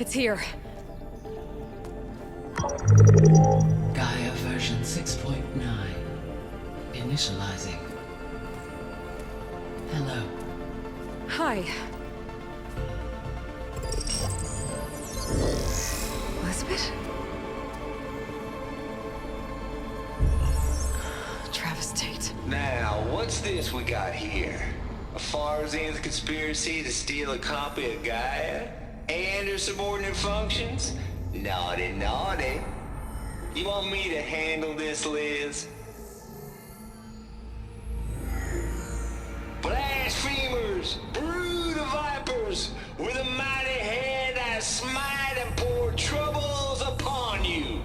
It's here. Gaia version 6.9. Initializing. Hello. Hi. Elizabeth? Travis Tate. Now, what's this we got here? A Farsian's conspiracy to steal a copy of Gaia? And her subordinate functions? Naughty, naughty. You want me to handle this, Liz? Blasphemers! Brood of vipers! With a mighty hand I smite and pour troubles upon you!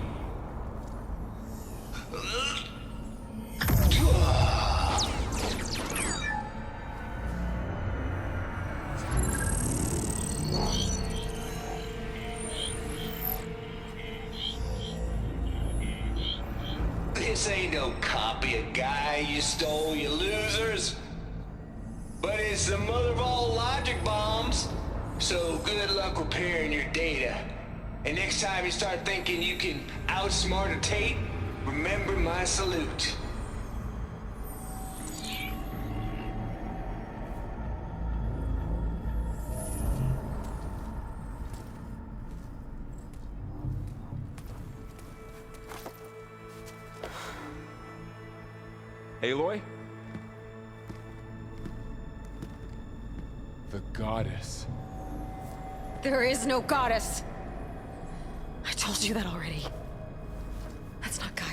This ain't no copy of Gaia you stole, you losers. But it's the mother of all logic bombs. So good luck repairing your data. And next time you start thinking you can outsmart a Tate, remember my salute. Aloy? The goddess. There is no goddess. I told you that already. That's not Gaia.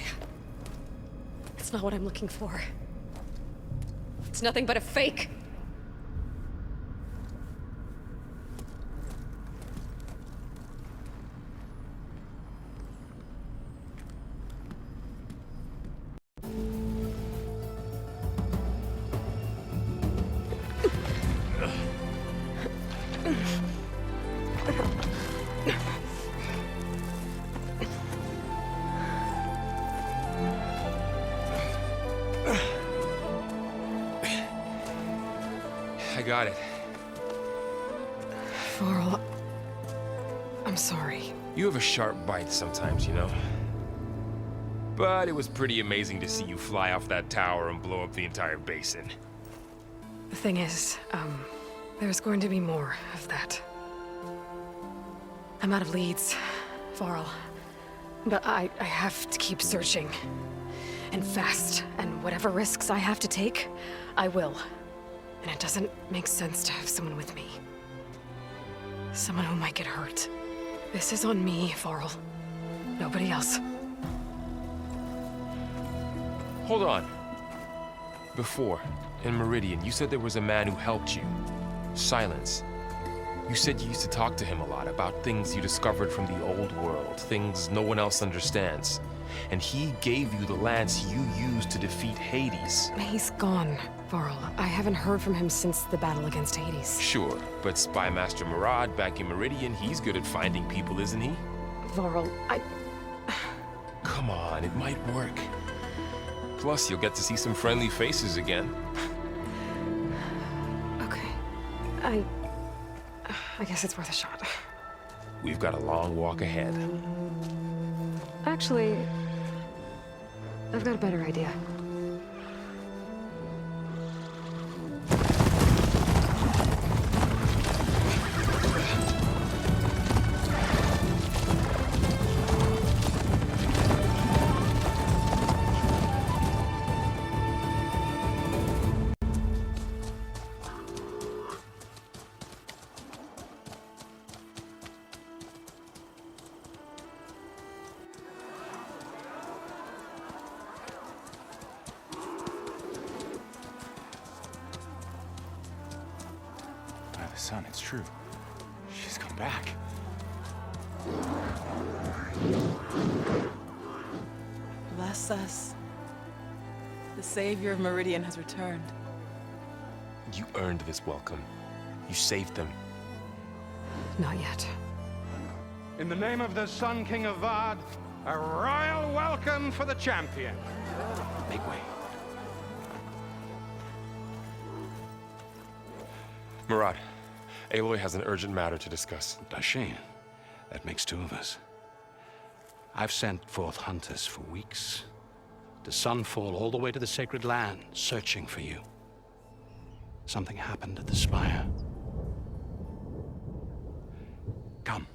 It's not what I'm looking for. It's nothing but a fake. I got it. Varl, I'm sorry. You have a sharp bite sometimes, you know? But it was pretty amazing to see you fly off that tower and blow up the entire basin. The thing is, there's going to be more of that. I'm out of leads, Varl. But I have to keep searching. And fast. And whatever risks I have to take, I will. And it doesn't make sense to have someone with me. Someone who might get hurt. This is on me, Varl. Nobody else. Hold on. Before, in Meridian, you said there was a man who helped you. Silence. You said you used to talk to him a lot about things you discovered from the old world, things no one else understands. And he gave you the lance you used to defeat Hades. He's gone, Varl. I haven't heard from him since the battle against Hades. Sure, but Spy Master Murad back in Meridian, he's good at finding people, isn't he? Varl, Come on, it might work. Plus, you'll get to see some friendly faces again. Okay. I guess it's worth a shot. We've got a long walk ahead. Actually, I've got a better idea. Son, it's true. She's come back. Bless us. The savior of Meridian has returned. You earned this welcome. You saved them. Not yet. In the name of the Sun King Avad, a royal welcome for the champion. Make way. Murad, Aloy has an urgent matter to discuss. Dashane, That makes two of us. I've sent forth hunters for weeks, to sunfall all the way to the sacred land, searching for you. Something happened at the Spire. Come.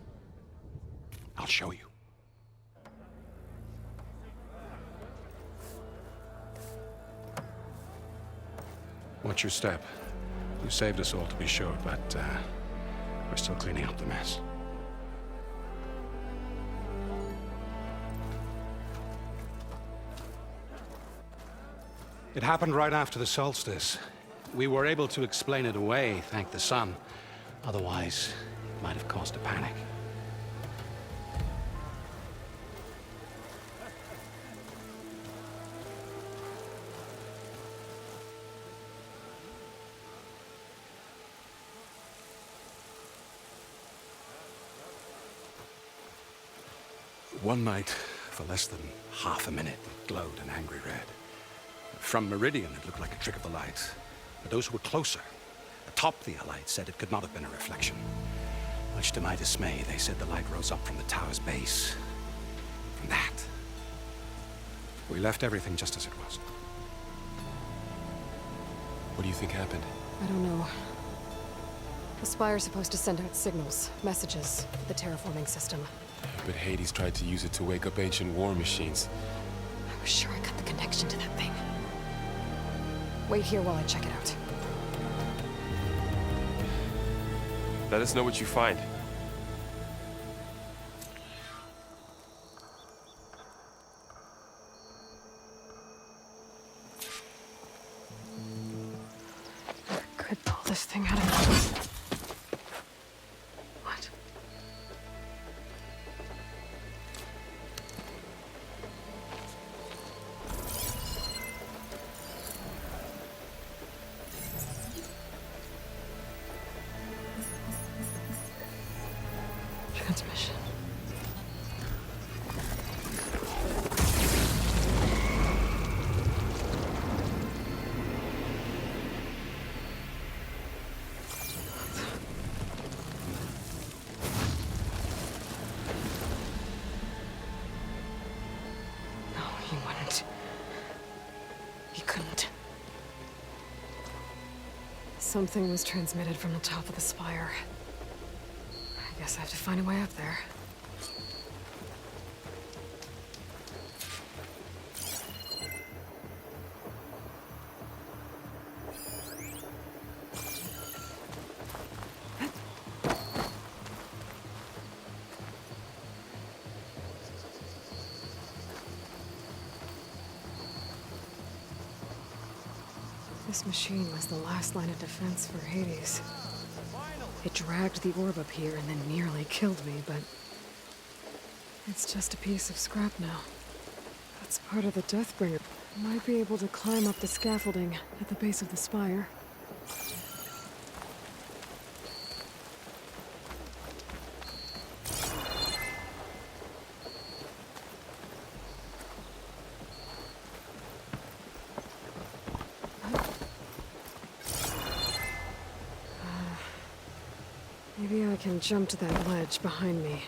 I'll show you. Watch your step. You saved us all, to be sure, but we're still cleaning up the mess. It happened right after the solstice. We were able to explain it away, thank the sun. Otherwise, it might have caused a panic. One night, for less than half a minute, it glowed an angry red. From Meridian, it looked like a trick of the light. But those who were closer, atop the Allied, said it could not have been a reflection. Much to my dismay, they said the light rose up from the tower's base. From that, we left everything just as it was. What do you think happened? I don't know. The Spire's supposed to send out signals, messages, the terraforming system. But Hades tried to use it to wake up ancient war machines. I was sure I got the connection to that thing. Wait here while I check it out. Let us know what you find. I could pull this thing out of... What? Transmission. No, he wouldn't. He couldn't. Something was transmitted from the top of the Spire. I guess I have to find a way up there. This machine was the last line of defense for Hades. It dragged the orb up here and then nearly killed me, but... it's just a piece of scrap now. That's part of the Deathbringer. I might be able to climb up the scaffolding at the base of the Spire. Maybe I can jump to that ledge behind me.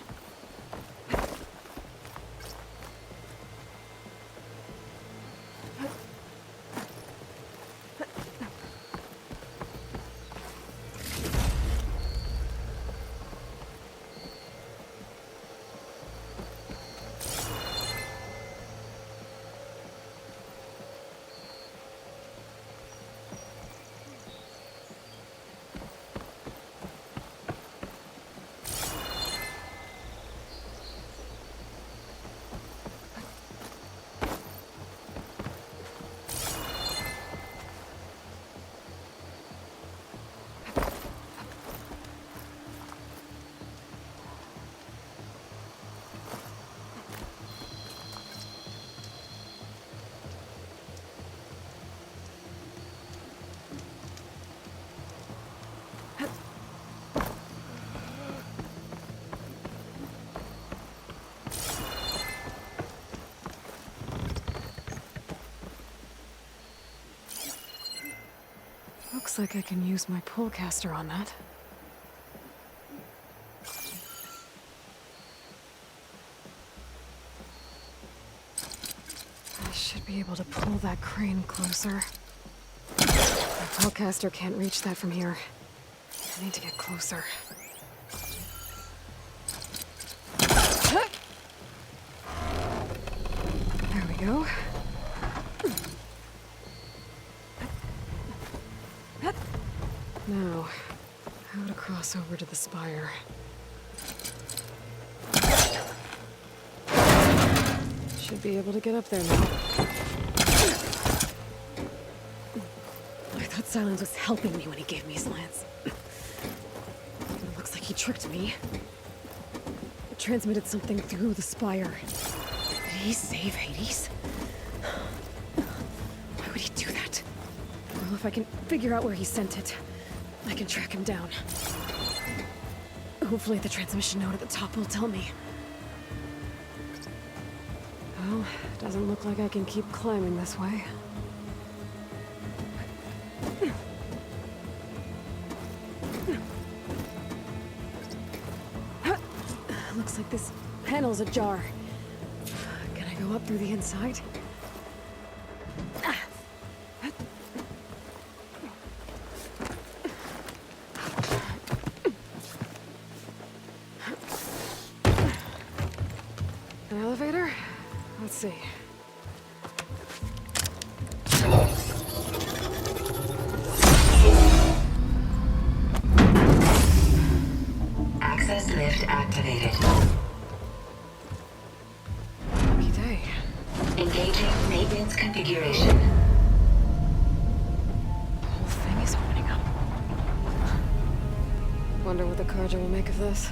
Looks like I can use my pullcaster on that. be able to pull that crane closer. My spellcaster can't reach that from here. I need to get closer. There we go. Now, how to cross over to the Spire. Should be able to get up there now. I thought Silence was helping me when he gave me his lance. It looks like he tricked me. It transmitted something through the Spire. Did he save Hades? Why would he do that? Well, if I can figure out where he sent it, I can track him down. Hopefully the transmission node at the top will tell me. Well, it doesn't look like I can keep climbing this way. Looks like this panel's ajar. Can I go up through the inside? An elevator? Let's see. Access lift activated. Lucky day. Engaging maintenance configuration. The whole thing is opening up. Wonder what the Carja will make of this.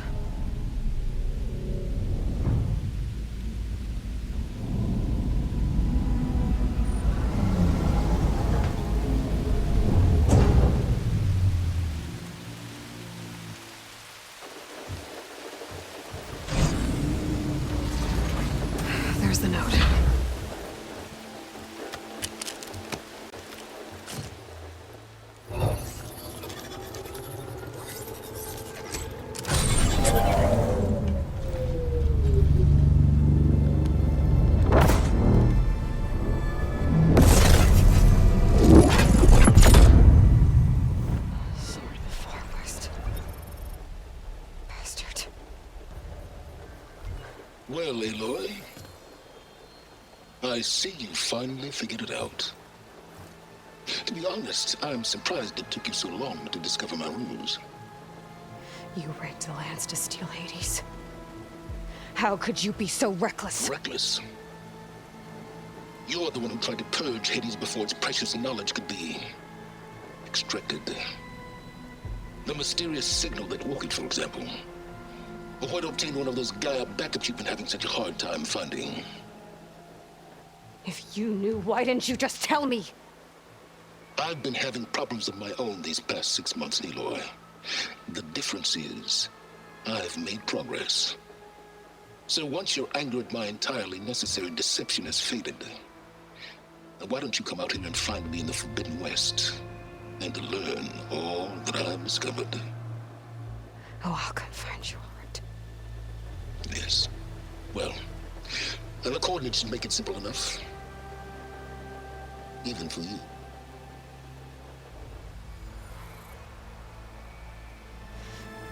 There's the note. Sword of the Far West. Bastard. Well, Aloy, I see you finally figured it out. To be honest, I'm surprised it took you so long to discover my rules. You rigged the lance to steal Hades. How could you be so reckless? Reckless? You're the one who tried to purge Hades before its precious knowledge could be extracted. The mysterious signal that woke it, for example. Or why to obtain one of those Gaia backups you've been having such a hard time finding. If you knew, why didn't you just tell me? I've been having problems of my own these past 6 months, Aloy. The difference is, I've made progress. So once your anger at my entirely necessary deception has faded, why don't you come out here and find me in the Forbidden West, and learn all that I've discovered? Oh, I'll come find you, all right. Yes. Well, the coordinates should make it simple enough. Even for you.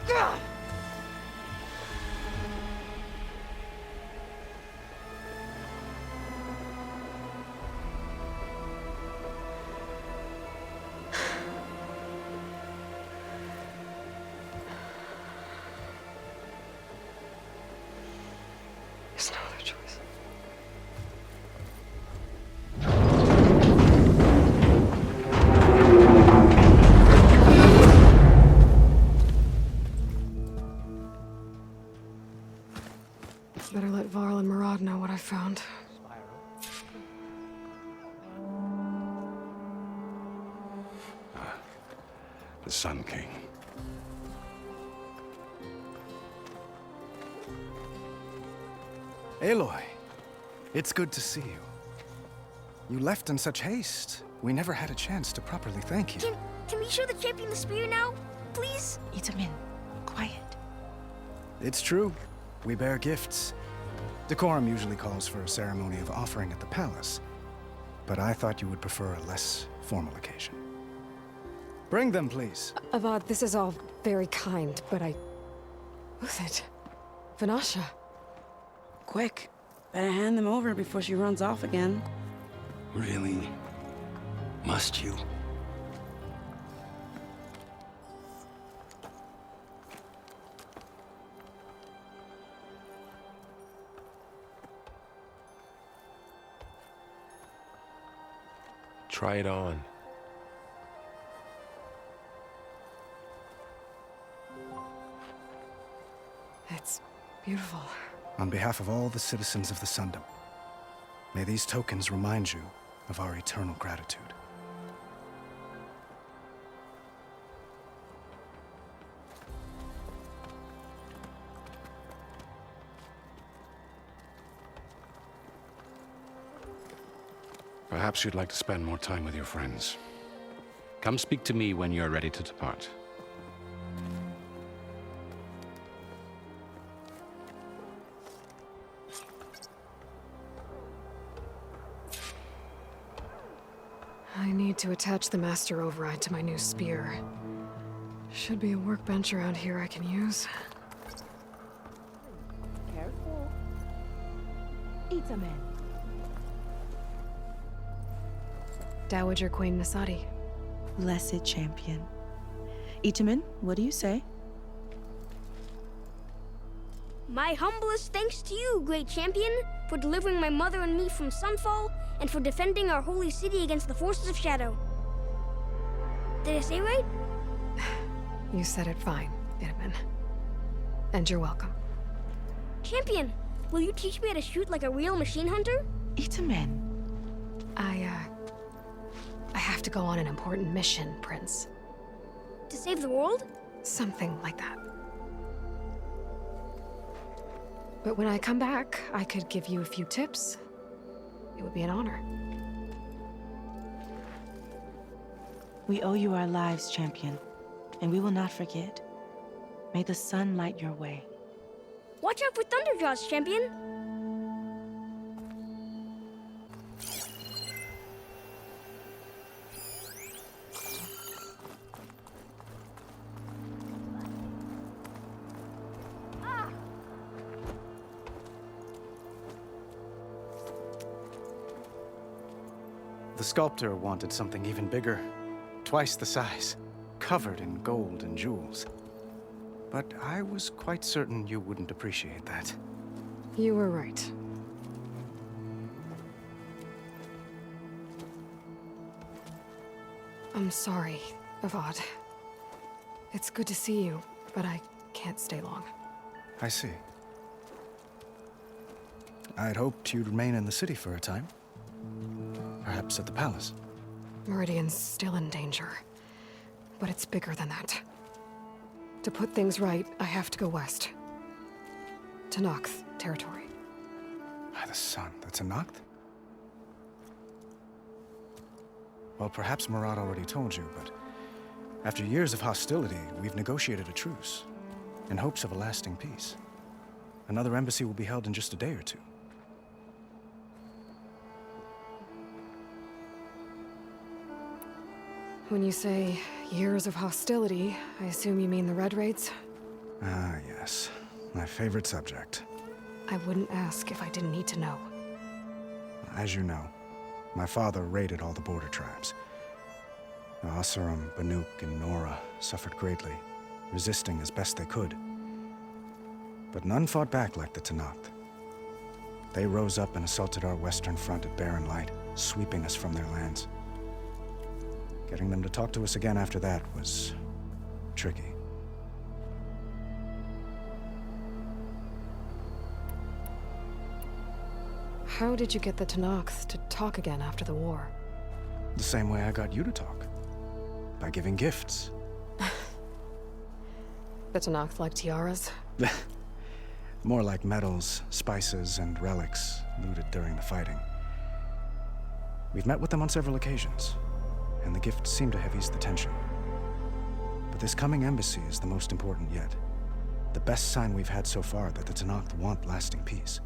Gah! There's no other choice. Better let Varl and Murad know what I found. The Sun King. Aloy, it's good to see you. You left in such haste. We never had a chance to properly thank you. Can we show the champion the spear now? Please? Itamen, quiet. It's true. We bear gifts. Decorum usually calls for a ceremony of offering at the palace. but I thought you would prefer a less formal occasion. Bring them, please. Avad, this is all very kind, but Uthid, Vanasha. Quick. Better hand them over before she runs off again. Really? Must you? Try it on. It's beautiful. On behalf of all the citizens of the Sundom, may these tokens remind you of our eternal gratitude. Perhaps you'd like to spend more time with your friends. Come speak to me when you're ready to depart. I need to attach the master override to my new Spire. Should be a workbench around here I can use. Careful. Itamen. Dowager Queen Nasadi. Blessed champion. Itamen, what do you say? My humblest thanks to you, great champion, for delivering my mother and me from Sunfall, and for defending our holy city against the forces of Shadow. Did I say right? You said it fine, Itamen. And you're welcome. Champion, will you teach me how to shoot like a real machine hunter? Itamen. I have to go on an important mission, Prince. To save the world? Something like that. But when I come back, I could give you a few tips. It would be an honor. We owe you our lives, champion, and we will not forget. May the sun light your way. Watch out for Thunderjaws, champion! The sculptor wanted something even bigger, twice the size, covered in gold and jewels. But I was quite certain you wouldn't appreciate that. You were right. I'm sorry, Avad. It's good to see you, but I can't stay long. I see. I'd hoped you'd remain in the city for a time. Perhaps at the palace. Meridian's still in danger, but it's bigger than that. To put things right, I have to go west. To Nox territory. By the sun, that's a Noct? Well, perhaps Murad already told you, but after years of hostility, we've negotiated a truce, in hopes of a lasting peace. Another embassy will be held in just a day or two. When you say years of hostility, I assume you mean the Red Raids? Ah, yes. My favorite subject. I wouldn't ask if I didn't need to know. As you know, my father raided all the border tribes. The Asuram, Banuk, and Nora suffered greatly, resisting as best they could. But none fought back like the Tenakth. They rose up and assaulted our western front at Barren Light, sweeping us from their lands. Getting them to talk to us again after that was tricky. How did you get the Tenakth to talk again after the war? The same way I got you to talk. By giving gifts. The Tenakth like tiaras? More like medals, spices, and relics looted during the fighting. We've met with them on several occasions, and the gifts seem to have eased the tension. But this coming embassy is the most important yet. The best sign we've had so far that the Tenakth want lasting peace.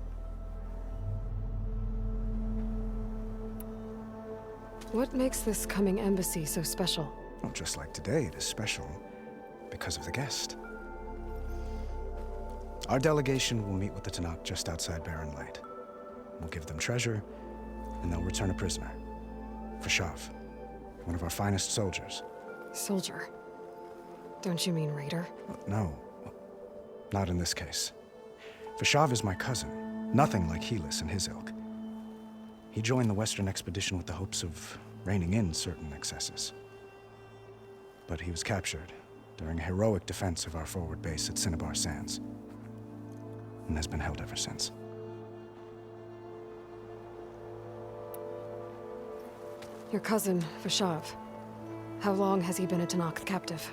What makes this coming embassy so special? Well, just like today, it is special because of the guest. Our delegation will meet with the Tanakh just outside Barren Light. We'll give them treasure, and they'll return a prisoner. Vashav, one of our finest soldiers. Soldier? Don't you mean raider? No, not in this case. Vashav is my cousin, nothing like Helis and his ilk. He joined the Western expedition with the hopes of reining in certain excesses. But he was captured during a heroic defense of our forward base at Cinnabar Sands, and has been held ever since. Your cousin, Vashav. How long has he been a Tanakh captive?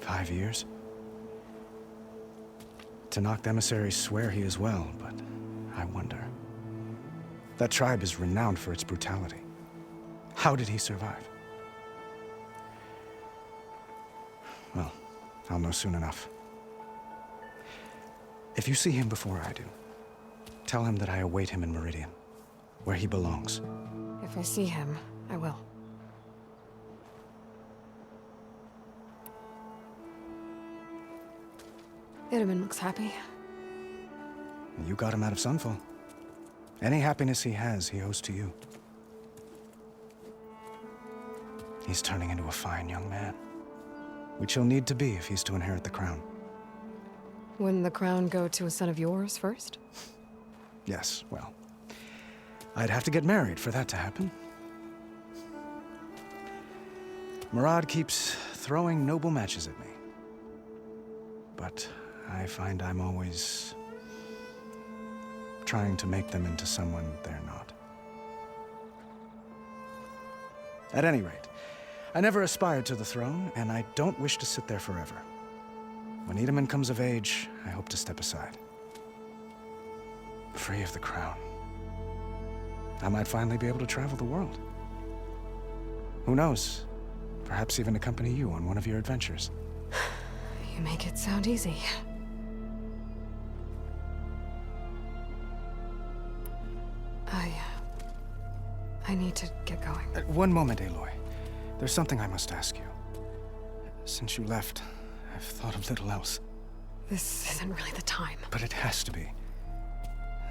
5 years. Tanakh emissaries swear he is well, but I wonder. That tribe is renowned for its brutality. How did he survive? Well, I'll know soon enough. If you see him before I do, tell him that I await him in Meridian, where he belongs. If I see him, I will. Itamen looks happy. You got him out of Sunfall. Any happiness he has, he owes to you. He's turning into a fine young man, which he'll need to be if he's to inherit the crown. Wouldn't the crown go to a son of yours first? Yes, well, I'd have to get married for that to happen. Murad keeps throwing noble matches at me. But I find I'm always trying to make them into someone they're not. At any rate, I never aspired to the throne, and I don't wish to sit there forever. When Itamen comes of age, I hope to step aside. Free of the crown. I might finally be able to travel the world. Who knows? Perhaps even accompany you on one of your adventures. You make it sound easy. I need to get going. One moment, Aloy. There's something I must ask you. Since you left, I've thought of little else. This isn't really the time. But it has to be.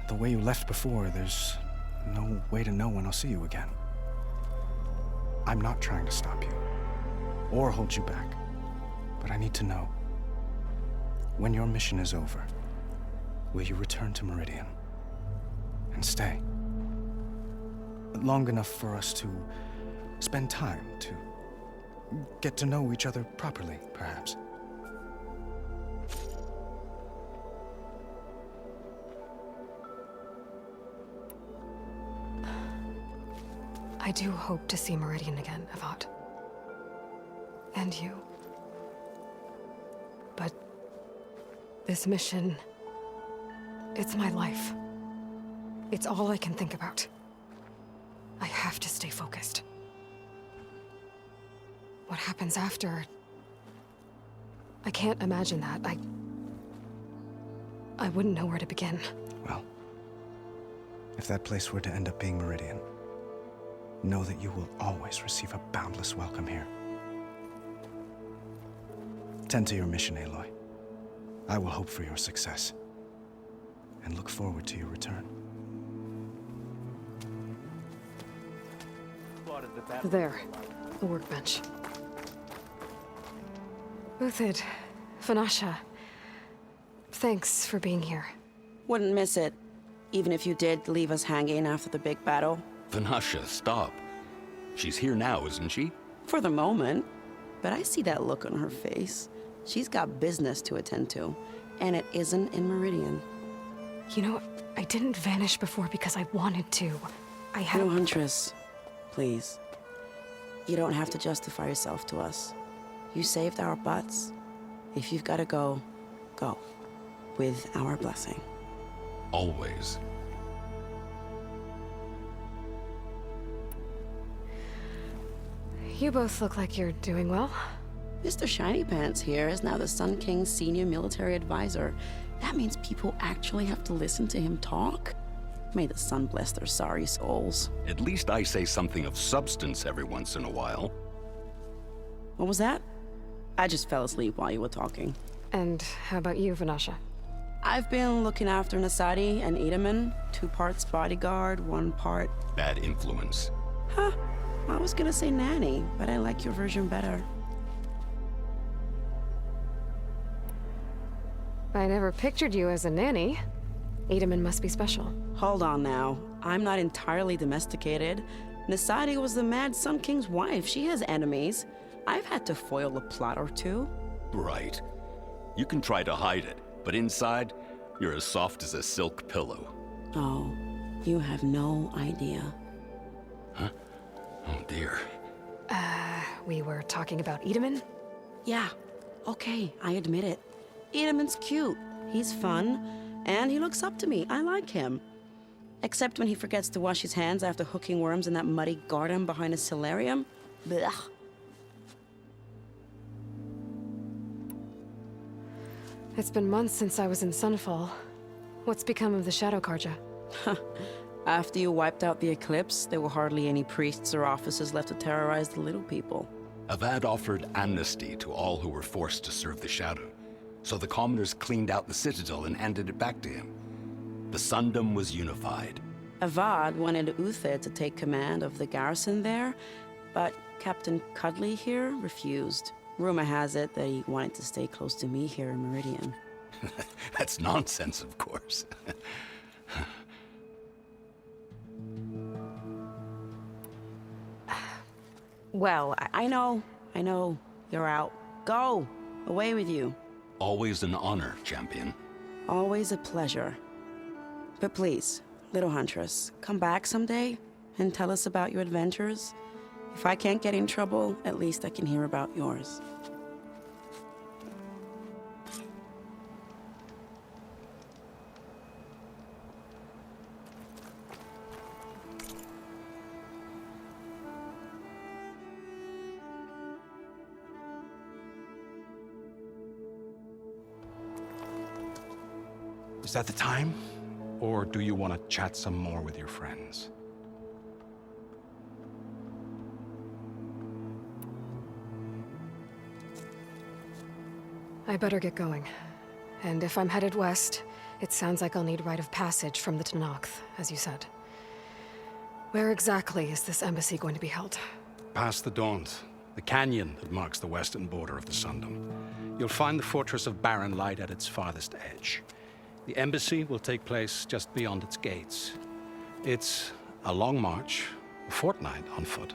The way you left before, there's no way to know when I'll see you again. I'm not trying to stop you, or hold you back. But I need to know, when your mission is over, will you return to Meridian and stay? Long enough for us to spend time, to get to know each other properly, perhaps. I do hope to see Meridian again, Avad. And you. But this mission, it's my life. It's all I can think about. I have to stay focused. What happens after? I can't imagine that. I wouldn't know where to begin. Well, if that place were to end up being Meridian, know that you will always receive a boundless welcome here. Tend to your mission, Aloy. I will hope for your success, and look forward to your return. There, the workbench. Uthid, Vanasha, thanks for being here. Wouldn't miss it, even if you did leave us hanging after the big battle. Vanasha, stop. She's here now, isn't she? For the moment. But I see that look on her face. She's got business to attend to, and it isn't in Meridian. You know, I didn't vanish before because I wanted to. I had... No, Huntress. Please. You don't have to justify yourself to us. You saved our butts. If you've got to go, go. With our blessing. Always. You both look like you're doing well. Mr. Shiny Pants here is now the Sun King's senior military advisor. That means people actually have to listen to him talk. May the sun bless their sorry souls. At least I say something of substance every once in a while. What was that? I just fell asleep while you were talking. And how about you, Vanasha? I've been looking after Nasadi and Itamen. 2 parts bodyguard, 1 part... Bad influence. Huh. I was gonna say nanny, but I like your version better. I never pictured you as a nanny. Itamen must be special. Hold on now. I'm not entirely domesticated. Nasadi was the Mad Sun King's wife. She has enemies. I've had to foil a plot or 2. Right. You can try to hide it, but inside, you're as soft as a silk pillow. Oh, you have no idea. Huh? Oh dear. We were talking about Itamen? Yeah. Okay, I admit it. Itamen's cute. He's fun. And he looks up to me. I like him. Except when he forgets to wash his hands after hooking worms in that muddy garden behind a solarium. Blech. It's been months since I was in Sunfall. What's become of the Shadow Karja? After you wiped out the eclipse, there were hardly any priests or officers left to terrorize the little people. Avad offered amnesty to all who were forced to serve the Shadow. So the commoners cleaned out the citadel and handed it back to him. The Sundom was unified. Avad wanted Uthid to take command of the garrison there, but Captain Cuddly here refused. Rumor has it that he wanted to stay close to me here in Meridian. That's nonsense, of course. Well, I know. You're out. Go! Away with you. Always an honor, champion. Always a pleasure. But please, little huntress, come back someday and tell us about your adventures. If I can't get in trouble, at least I can hear about yours. Is that the time? Or do you want to chat some more with your friends? I better get going. And if I'm headed west, it sounds like I'll need rite of passage from the Tenakth, as you said. Where exactly is this embassy going to be held? Past the Daunt, the canyon that marks the western border of the Sundom. You'll find the fortress of Barren Light at its farthest edge. The embassy will take place just beyond its gates. It's a long march, a fortnight on foot.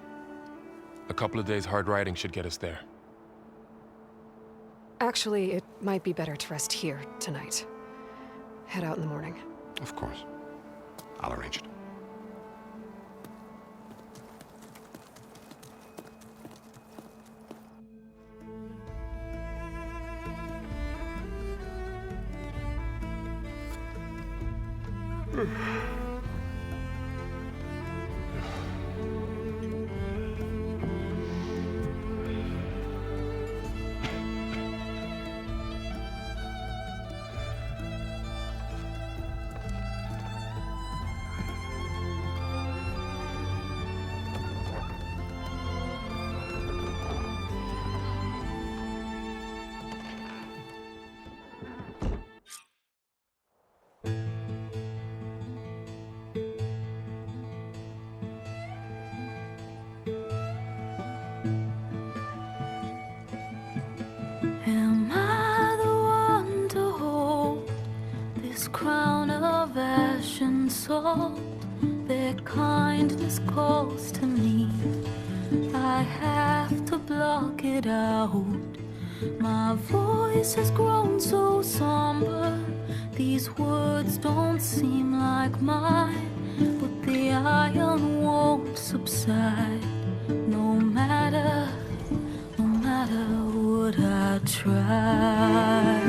A couple of days hard riding should get us there. Actually, it might be better to rest here tonight. Head out in the morning. Of course. I'll arrange it. Am I the one to hold this crown of ash and salt? Their kindness calls to me. I have to block it out. My voice has grown so somber. These words don't seem like mine, but the iron won't subside. No matter what I try.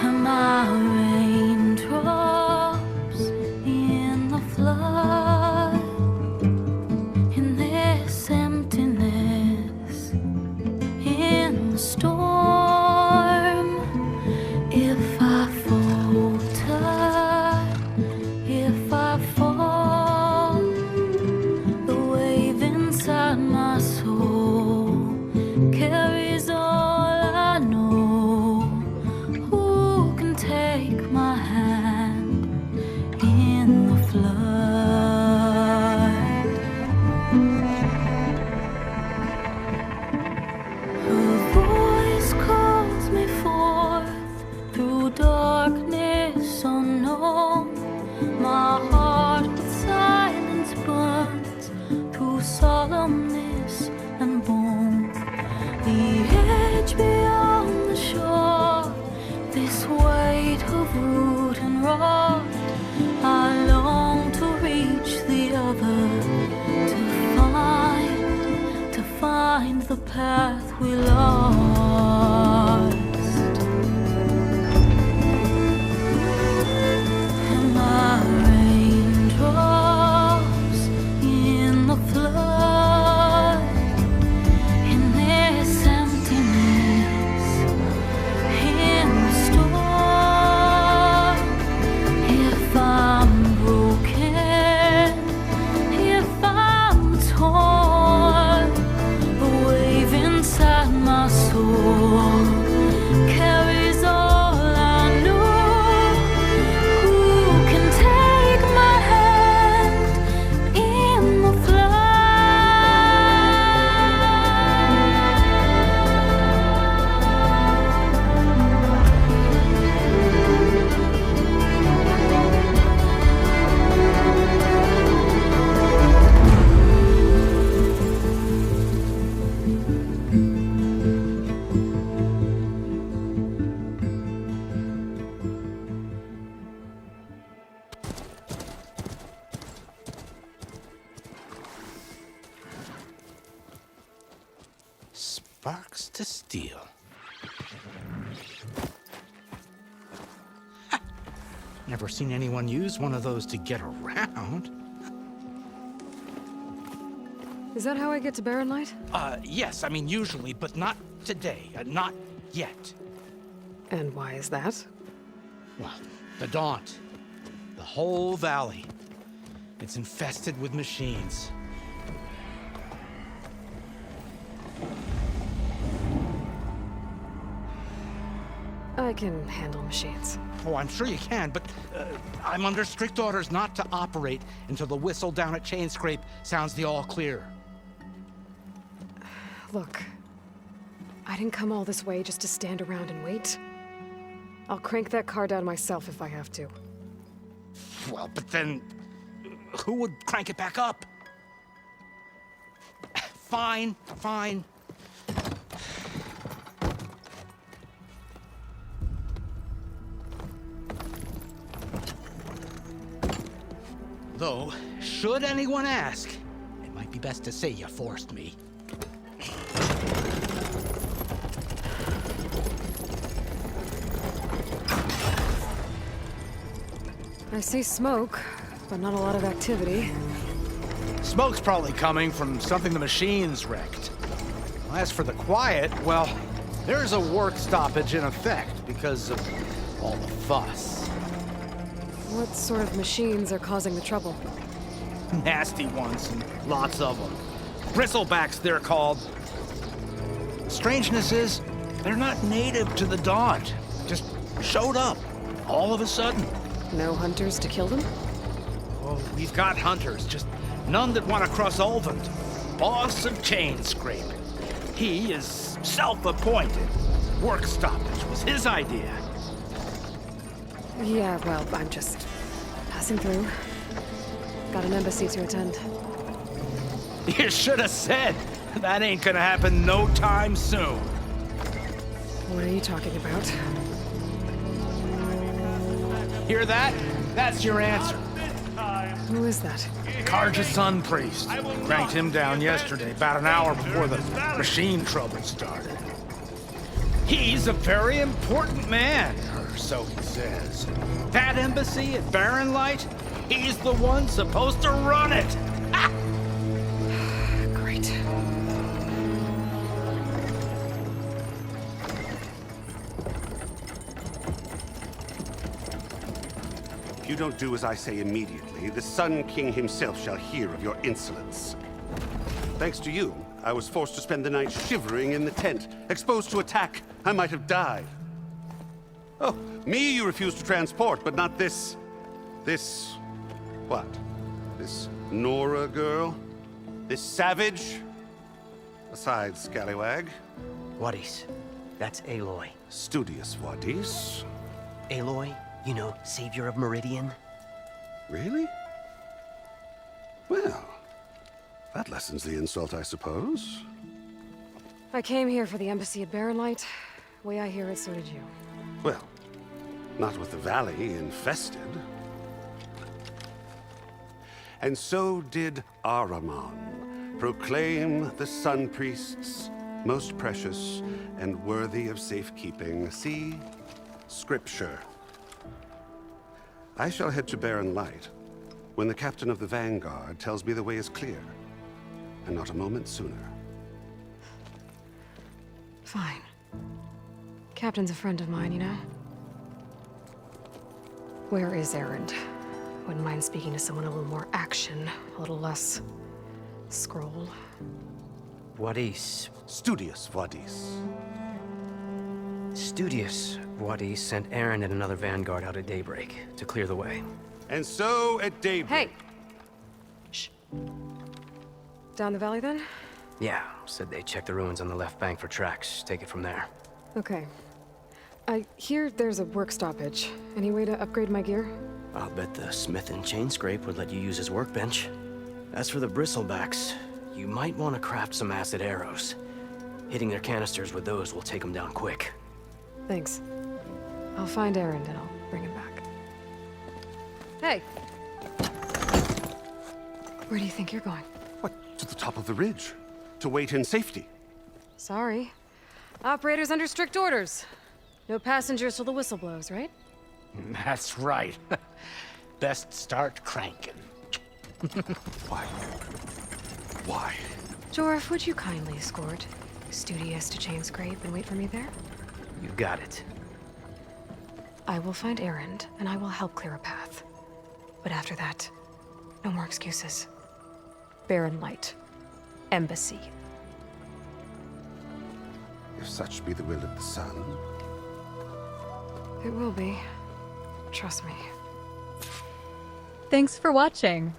Am I raindrops in the flood? In this emptiness, in the storm? If find the path we lost. And my raindrops in the flood, in this emptiness, in the storm. If I'm broken, if I'm torn, the wave inside my soul carries all I know. Who can take my hand in the Sparks to steel. Never seen anyone use one of those to get around. Is that how I get to Barren Light? Yes, I mean usually, but not today. Not yet. And why is that? Well, the Daunt. The whole valley. It's infested with machines. I can handle machines. Oh, I'm sure you can, but I'm under strict orders not to operate until the whistle down at Chain Scrape sounds the all clear. Look, I didn't come all this way just to stand around and wait. I'll crank that car down myself if I have to. Well, but then who would crank it back up? Fine, fine. Though, should anyone ask, it might be best to say you forced me. I see smoke, but not a lot of activity. Smoke's probably coming from something the machines wrecked. As for the quiet, well, there's a work stoppage in effect because of all the fuss. What sort of machines are causing the trouble? Nasty ones, and lots of them. Bristlebacks, they're called. Strangeness is, they're not native to the Daunt. Just showed up, all of a sudden. No hunters to kill them? Oh, we've got hunters, just none that want to cross Ulvund. Boss of Chain Scrape. He is self-appointed. Work stoppage was his idea. Yeah, well, I'm just passing through. Got an embassy to attend. You should have said. That ain't gonna happen no time soon. What are you talking about? Hear that? That's your answer. Who is that? Karja's Sun Priest. Cranked him down yesterday, about an hour before the machine trouble started. He's a very important man, or so he says. That embassy at Barren Light, he's the one supposed to run it. Ah! Great. If you don't do as I say immediately, the Sun King himself shall hear of your insolence. Thanks to you, I was forced to spend the night shivering in the tent. Exposed to attack, I might have died. Oh, me you refuse to transport, but not this... what? This Nora girl? This savage? Aside, scallywag. Vuadis. That's Aloy. Studious Vuadis. Aloy, you know, savior of Meridian. Really? Well, that lessens the insult, I suppose. I came here for the embassy at Barren Light. Way I hear it, so did you. Well, not with the valley infested. And so did Ahriman, Proclaim the Sun Priests most precious and worthy of safekeeping. See Scripture. I shall head to Barren Light when the captain of the Vanguard tells me the way is clear, and not a moment sooner. Fine. Captain's a friend of mine, you know? Where is Erend? Wouldn't mind speaking to someone a little more action, a little less scroll. Vuadis. Studious Vuadis. Studious Vuadis sent Erend and another vanguard out at daybreak to clear the way. And so at daybreak... Hey! Shh. Down the valley, then? Yeah, said they checked the ruins on the left bank for tracks. Take it from there. Okay. I hear there's a work stoppage. Any way to upgrade my gear? I'll bet the smith and chain scrape would let you use his workbench. As for the bristlebacks, you might want to craft some acid arrows. Hitting their canisters with those will take them down quick. Thanks. I'll find Erend and I'll bring him back. Hey! Where do you think you're going? What, to the top of the ridge? To wait in safety? Sorry. Operator's under strict orders. No passengers till the whistle blows, right? That's right. Best start cranking. Why? Why? Jorf, would you kindly escort Studious to Chain Scrape and wait for me there? You got it. I will find Erend, and I will help clear a path. But after that, no more excuses. Barren Light. Embassy. If such be the will of the sun. It will be. Trust me. Thanks for watching.